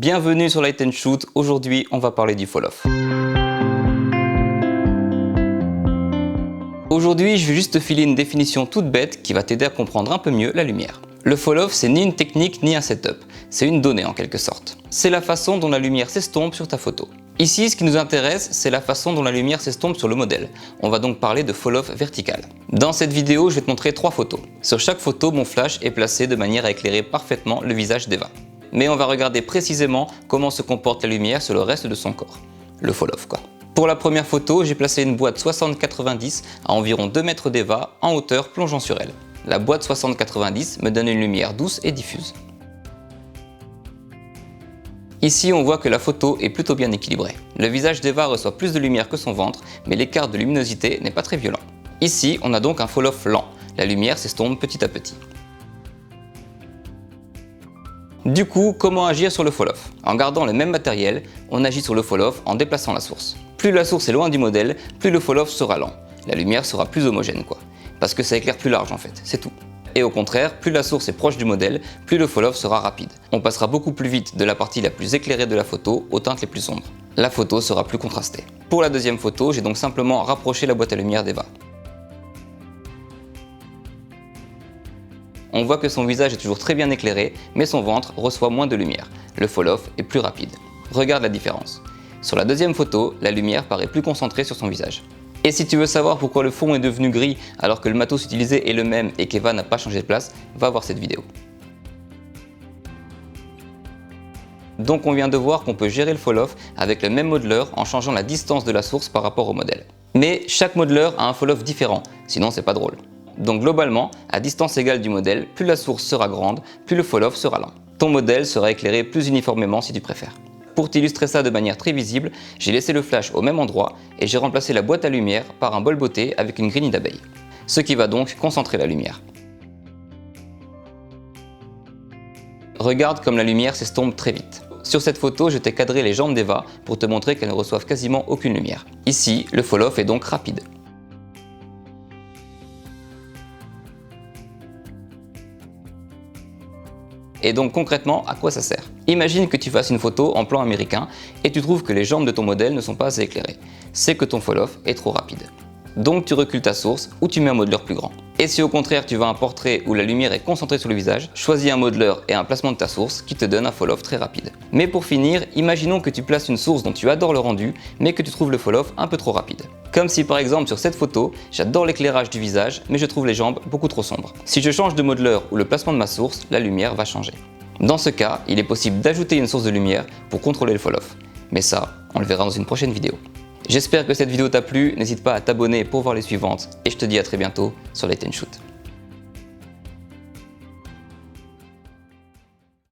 Bienvenue sur Light & Shoot, aujourd'hui on va parler du fall-off. Aujourd'hui je vais juste te filer une définition toute bête qui va t'aider à comprendre un peu mieux la lumière. Le fall-off c'est ni une technique ni un setup, c'est une donnée en quelque sorte. C'est la façon dont la lumière s'estompe sur ta photo. Ici ce qui nous intéresse c'est la façon dont la lumière s'estompe sur le modèle. On va donc parler de fall-off vertical. Dans cette vidéo je vais te montrer 3 photos. Sur chaque photo mon flash est placé de manière à éclairer parfaitement le visage d'Eva. Mais on va regarder précisément comment se comporte la lumière sur le reste de son corps. Le fall-off quoi. Pour la première photo, j'ai placé une boîte 60-90 à environ 2 mètres d'Eva en hauteur plongeant sur elle. La boîte 60-90 me donne une lumière douce et diffuse. Ici on voit que la photo est plutôt bien équilibrée. Le visage d'Eva reçoit plus de lumière que son ventre, mais l'écart de luminosité n'est pas très violent. Ici on a donc un fall-off lent, la lumière s'estompe petit à petit. Du coup, comment agir sur le fall-off? En gardant le même matériel, on agit sur le fall-off en déplaçant la source. Plus la source est loin du modèle, plus le fall-off sera lent. La lumière sera plus homogène quoi. Parce que ça éclaire plus large en fait, c'est tout. Et au contraire, plus la source est proche du modèle, plus le fall-off sera rapide. On passera beaucoup plus vite de la partie la plus éclairée de la photo aux teintes les plus sombres. La photo sera plus contrastée. Pour la deuxième photo, j'ai donc simplement rapproché la boîte à lumière d'Eva. On voit que son visage est toujours très bien éclairé, mais son ventre reçoit moins de lumière. Le fall-off est plus rapide. Regarde la différence. Sur la deuxième photo, la lumière paraît plus concentrée sur son visage. Et si tu veux savoir pourquoi le fond est devenu gris alors que le matos utilisé est le même et qu'Eva n'a pas changé de place, va voir cette vidéo. Donc on vient de voir qu'on peut gérer le fall-off avec le même modeler en changeant la distance de la source par rapport au modèle. Mais chaque modeler a un fall-off différent, sinon c'est pas drôle. Donc globalement, à distance égale du modèle, plus la source sera grande, plus le fall-off sera lent. Ton modèle sera éclairé plus uniformément si tu préfères. Pour t'illustrer ça de manière très visible, j'ai laissé le flash au même endroit et j'ai remplacé la boîte à lumière par un bol beauté avec une grille d'abeille. Ce qui va donc concentrer la lumière. Regarde comme la lumière s'estompe très vite. Sur cette photo, je t'ai cadré les jambes d'Eva pour te montrer qu'elles ne reçoivent quasiment aucune lumière. Ici, le fall-off est donc rapide. Et donc concrètement, à quoi ça sert? Imagine que tu fasses une photo en plan américain et tu trouves que les jambes de ton modèle ne sont pas assez éclairées. C'est que ton fall-off est trop rapide. Donc tu recules ta source ou tu mets un modeler plus grand. Et si au contraire tu veux un portrait où la lumière est concentrée sur le visage, choisis un modeler et un placement de ta source qui te donne un fall-off très rapide. Mais pour finir, imaginons que tu places une source dont tu adores le rendu, mais que tu trouves le fall-off un peu trop rapide. Comme si par exemple sur cette photo, j'adore l'éclairage du visage, mais je trouve les jambes beaucoup trop sombres. Si je change de modeler ou le placement de ma source, la lumière va changer. Dans ce cas, il est possible d'ajouter une source de lumière pour contrôler le fall-off. Mais ça, on le verra dans une prochaine vidéo. J'espère que cette vidéo t'a plu, n'hésite pas à t'abonner pour voir les suivantes et je te dis à très bientôt sur Light & Shoot.